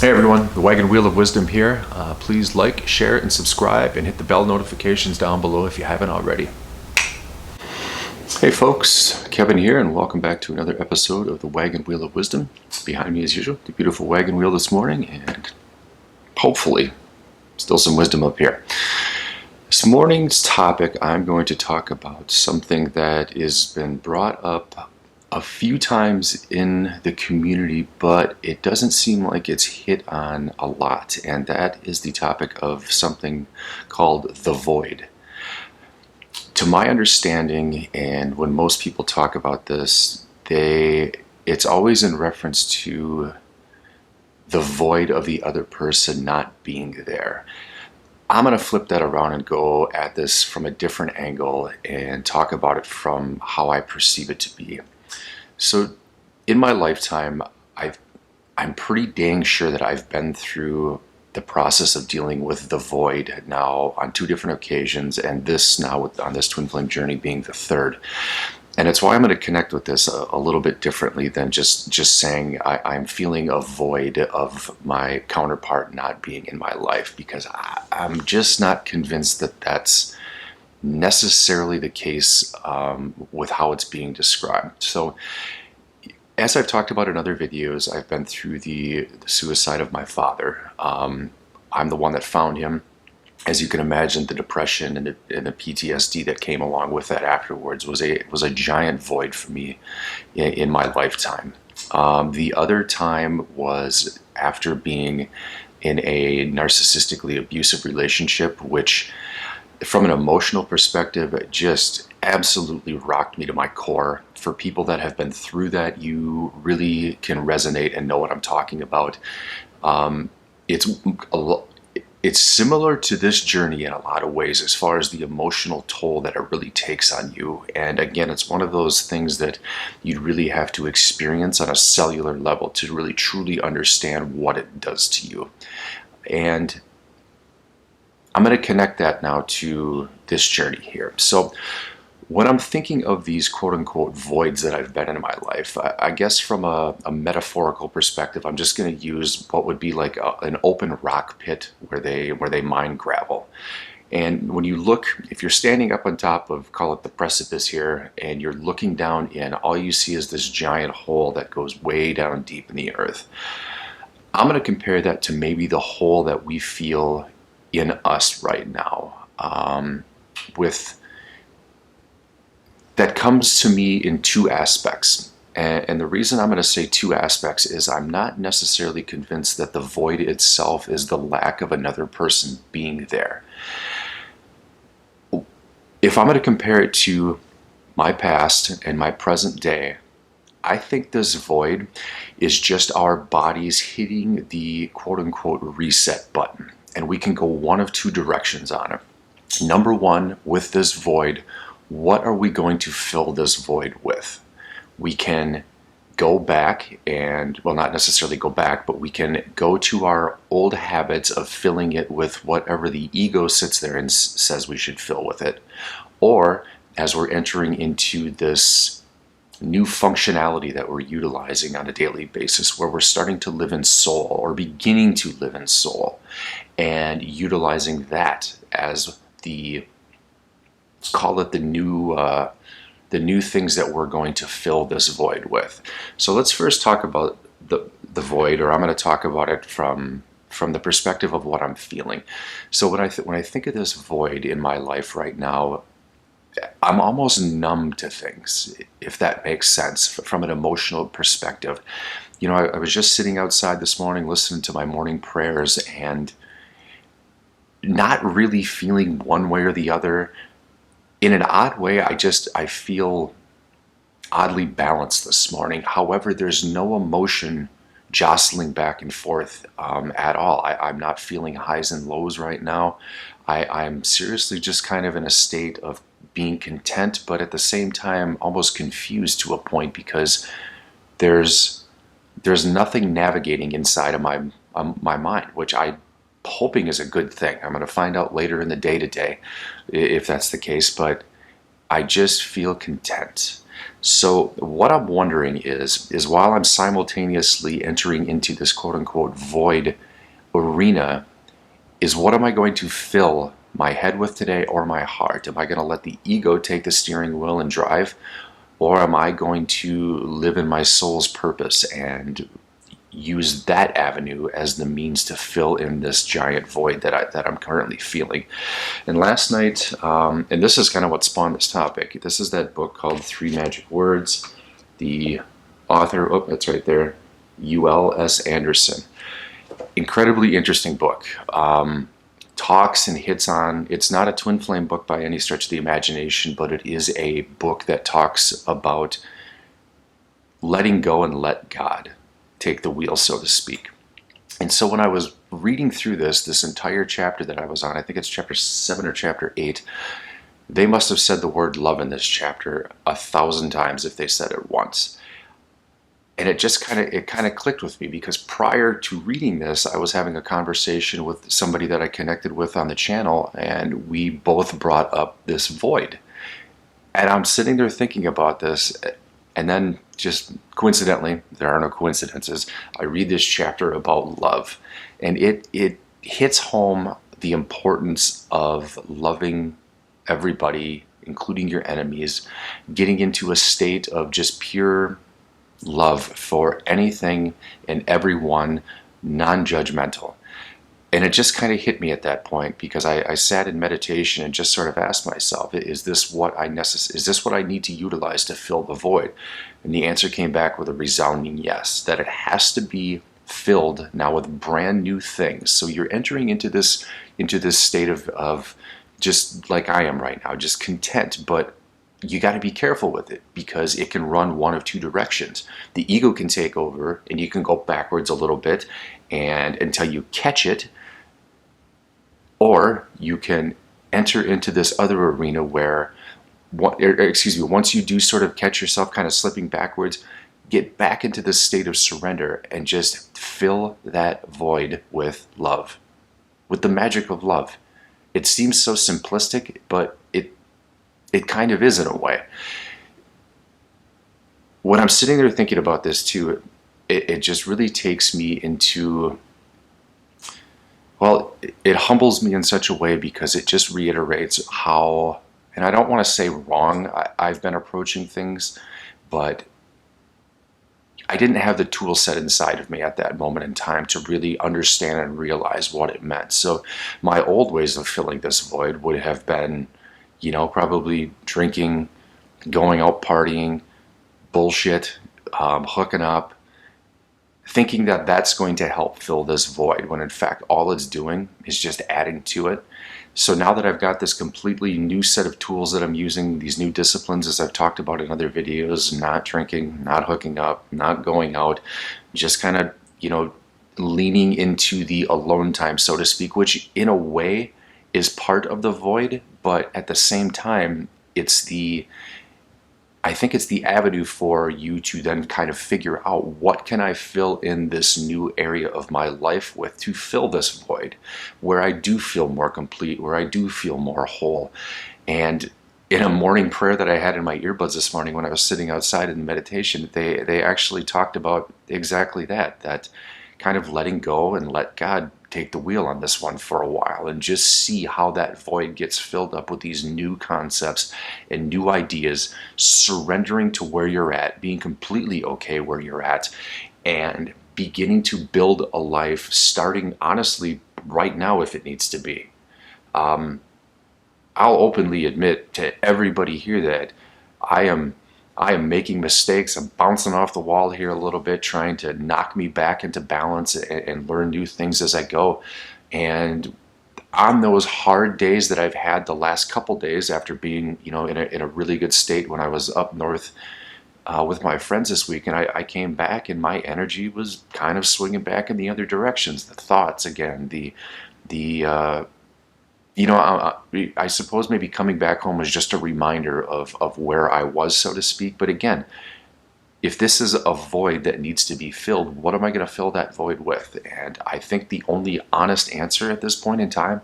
Hey everyone, the Wagon Wheel of Wisdom here. Please like, share, and subscribe, and hit the bell notifications down below if you haven't already. Hey folks, Kevin here, and welcome back to another episode of the Wagon Wheel of Wisdom. Behind me as usual, the beautiful wagon wheel this morning, and hopefully still some wisdom up here. This morning's topic, I'm going to talk about something that has been brought up a few times in the community, but it doesn't seem like it's hit on a lot, and that is the topic of something called the void. To my understanding, and when most people talk about this, it's always in reference to the void of the other person not being there. I'm going to flip that around and go at this from a different angle and talk about it from how I perceive it to be. So in my lifetime, I'm pretty dang sure that I've been through the process of dealing with the void now on two different occasions, and this now on this twin flame journey being the third. And it's why I'm going to connect with this a little bit differently than just saying I'm feeling a void of my counterpart not being in my life, because I'm just not convinced that that's necessarily the case with how it's being described. So as I've talked about in other videos, I've been through the suicide of my father. I'm the one that found him. As you can imagine, the depression and the PTSD that came along with that afterwards was a giant void for me in my lifetime. The other time was after being in a narcissistically abusive relationship, which from an emotional perspective, it just absolutely rocked me to my core. For people that have been through that, you really can resonate and know what I'm talking about. It's similar to this journey in a lot of ways as far as the emotional toll that it really takes on you. And again, it's one of those things that you'd really have to experience on a cellular level to really truly understand what it does to you. And I'm going to connect that now to this journey here. So when I'm thinking of these quote-unquote voids that I've been in my life, I guess from a metaphorical perspective, I'm just going to use what would be like an open rock pit where they mine gravel. And when you look, if you're standing up on top of, call it the precipice here, and you're looking down in, all you see is this giant hole that goes way down deep in the earth. I'm going to compare that to maybe the hole that we feel in us right now, that comes to me in two aspects. And the reason I'm going to say two aspects is I'm not necessarily convinced that the void itself is the lack of another person being there. If I'm going to compare it to my past and my present day, I think this void is just our bodies hitting the quote-unquote reset button. And we can go one of two directions on it. Number one, with this void, what are we going to fill this void with? We can go back and, well, not necessarily go back, but we can go to our old habits of filling it with whatever the ego sits there and says we should fill with it. Or as we're entering into this new functionality that we're utilizing on a daily basis, where we're starting to live in soul or beginning to live in soul, and utilizing that as call it the new things that we're going to fill this void with. So let's first talk about the void, or I'm going to talk about it from the perspective of what I'm feeling. So when I think of this void in my life right now, I'm almost numb to things, if that makes sense, from an emotional perspective. You know, I was just sitting outside this morning listening to my morning prayers and not really feeling one way or the other. In an odd way, I feel oddly balanced this morning. However, there's no emotion jostling back and forth at all. I'm not feeling highs and lows right now. I'm seriously just kind of in a state of being content, but at the same time almost confused to a point, because there's nothing navigating inside of my mind, which I'm hoping is a good thing. I'm going to find out later in the day today if that's the case, but I just feel content. So what I'm wondering is while I'm simultaneously entering into this quote unquote void arena, is what am I going to fill my head with today or my heart? Am I going to let the ego take the steering wheel and drive? Or am I going to live in my soul's purpose and use that avenue as the means to fill in this giant void that I'm currently feeling? And last night, and this is kind of what spawned this topic. This is that book called Three Magic Words. The author, oh, that's right there, Uell S. Andersen. Incredibly interesting book. Talks and hits on, it's not a twin flame book by any stretch of the imagination, but it is a book that talks about letting go and let God take the wheel, so to speak. And so when I was reading through this entire chapter that I was on, I think it's chapter 7 or chapter 8, they must have said the word love in this chapter 1,000 times if they said it once. And it just kind of clicked with me, because prior to reading this, I was having a conversation with somebody that I connected with on the channel, and we both brought up this void. And I'm sitting there thinking about this, and then just coincidentally, there are no coincidences, I read this chapter about love, and it hits home the importance of loving everybody, including your enemies, getting into a state of just pure love for anything and everyone, non-judgmental. And it just kind of hit me at that point, because I sat in meditation and just sort of asked myself, is this what I need to utilize to fill the void? And the answer came back with a resounding yes, that it has to be filled now with brand new things. So you're entering into this state of just like I am right now, just content, but you got to be careful with it, because it can run one of two directions. The ego can take over, and you can go backwards a little bit and until you catch it, or you can enter into this other arena where, once you do sort of catch yourself kind of slipping backwards, get back into this state of surrender and just fill that void with love, with the magic of love. It seems so simplistic, but it kind of is in a way. When I'm sitting there thinking about this too, it just really takes me into, well, it humbles me in such a way, because it just reiterates how, and I don't want to say wrong, I've been approaching things, but I didn't have the tool set inside of me at that moment in time to really understand and realize what it meant. So my old ways of filling this void would have been, probably drinking, going out partying, bullshit, hooking up, thinking that that's going to help fill this void, when in fact all it's doing is just adding to it. So now that I've got this completely new set of tools that I'm using, these new disciplines, as I've talked about in other videos, not drinking, not hooking up, not going out, just kind of, leaning into the alone time, so to speak, which in a way is part of the void, but at the same time, I think it's the avenue for you to then kind of figure out, what can I fill in this new area of my life with to fill this void, where I do feel more complete, where I do feel more whole. And in a morning prayer that I had in my earbuds this morning when I was sitting outside in meditation, they actually talked about exactly that kind of letting go and let God take the wheel on this one for a while, and just see how that void gets filled up with these new concepts and new ideas, surrendering to where you're at, being completely okay where you're at, and beginning to build a life, starting honestly right now if it needs to be. I'll openly admit to everybody here that I am making mistakes. I'm bouncing off the wall here a little bit, trying to knock me back into balance and learn new things as I go. And on those hard days that I've had the last couple days, after being, in a really good state when I was up north with my friends this week, and I came back and my energy was kind of swinging back in the other directions. The thoughts again, I suppose maybe coming back home was just a reminder of where I was, so to speak. But again, if this is a void that needs to be filled, what am I going to fill that void with? And I think the only honest answer at this point in time,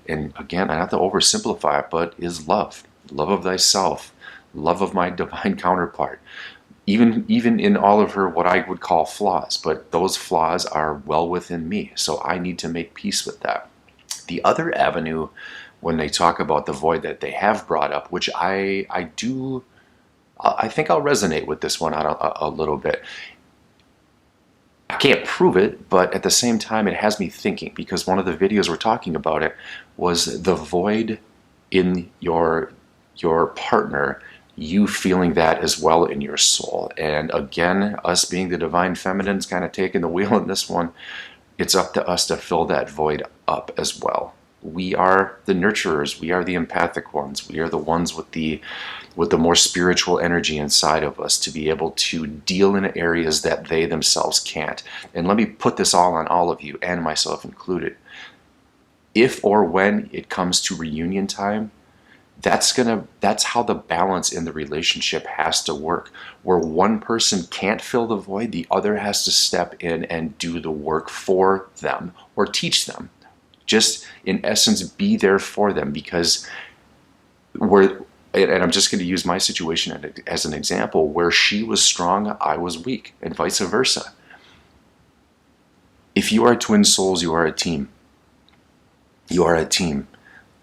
and again, I have to oversimplify it, but is love. Love of thyself, love of my divine counterpart, even in all of her what I would call flaws, but those flaws are well within me, so I need to make peace with that. The other avenue, when they talk about the void that they have brought up, which I do, I think I'll resonate with this one a little bit. I can't prove it, but at the same time, it has me thinking, because one of the videos we're talking about it was the void in your partner, you feeling that as well in your soul. And again, us being the divine feminine's kind of taking the wheel in this one. It's up to us to fill that void up as well. We are the nurturers. We are the empathic ones. We are the ones with the more spiritual energy inside of us to be able to deal in areas that they themselves can't. And let me put this all on all of you, and myself included. If or when it comes to reunion time, that's how the balance in the relationship has to work. Where one person can't fill the void, the other has to step in and do the work for them or teach them. Just in essence, be there for them, because and I'm just going to use my situation as an example, where she was strong, I was weak, and vice versa. If you are twin souls, you are a team. You are a team.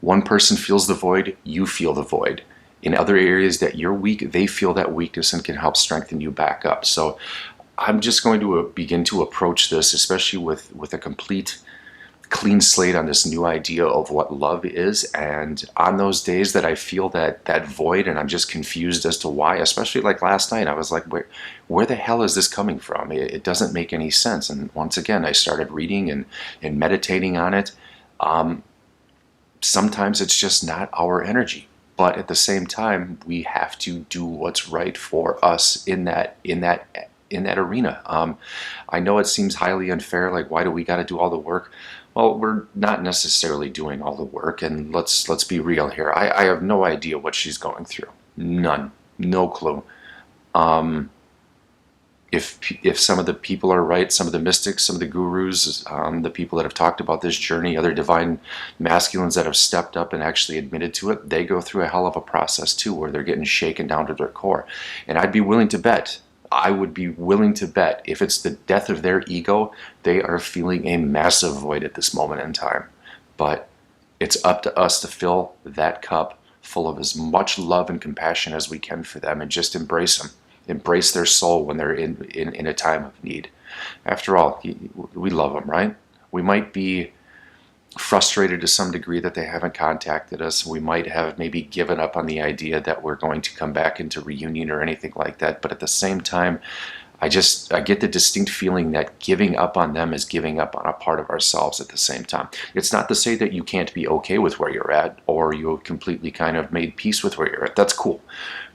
One person feels the void, you feel the void. In other areas that you're weak, they feel that weakness and can help strengthen you back up. So I'm just going to begin to approach this, especially with a complete clean slate on this new idea of what love is. And on those days that I feel that void and I'm just confused as to why, especially like last night, I was like, where the hell is this coming from? It doesn't make any sense. And once again, I started reading and meditating on it. Sometimes it's just not our energy, but at the same time, we have to do what's right for us in that arena. I know it seems highly unfair, like, why do we got to do all the work? Well, we're not necessarily doing all the work, and let's be real here. I have no idea what she's going through. None. No clue. If some of the people are right, some of the mystics, some of the gurus, the people that have talked about this journey, other divine masculines that have stepped up and actually admitted to it, they go through a hell of a process too, where they're getting shaken down to their core. And I would be willing to bet, if it's the death of their ego, they are feeling a massive void at this moment in time. But it's up to us to fill that cup full of as much love and compassion as we can for them, and just embrace them. Embrace their soul when they're in a time of need. After all, we love them, right? We might be frustrated to some degree that they haven't contacted us. We might have maybe given up on the idea that we're going to come back into reunion or anything like that. But at the same time, I get the distinct feeling that giving up on them is giving up on a part of ourselves at the same time. It's not to say that you can't be okay with where you're at, or you've completely kind of made peace with where you're at. That's cool.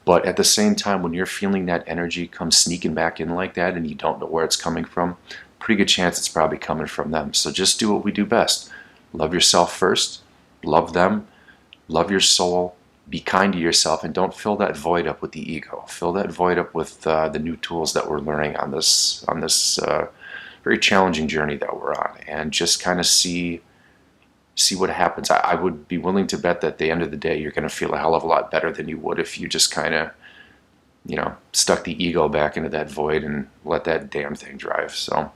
But at the same time, when you're feeling that energy come sneaking back in like that and you don't know where it's coming from, pretty good chance it's probably coming from them. So just do what we do best. Love yourself first. Love them. Love your soul. Be kind to yourself, and don't fill that void up with the ego. Fill that void up with the new tools that we're learning on this very challenging journey that we're on, and just kind of see what happens. I would be willing to bet that at the end of the day, you're going to feel a hell of a lot better than you would if you just kind of, stuck the ego back into that void and let that damn thing drive. So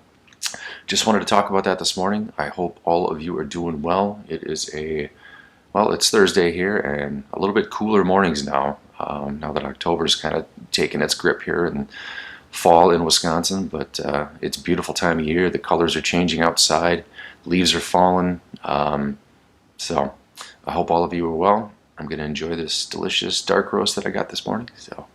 just wanted to talk about that this morning. I hope all of you are doing well. It is it's Thursday here, and a little bit cooler mornings now, now that October's kind of taken its grip here and fall in Wisconsin. But it's a beautiful time of year. The colors are changing outside. Leaves are falling. So I hope all of you are well. I'm going to enjoy this delicious dark roast that I got this morning. So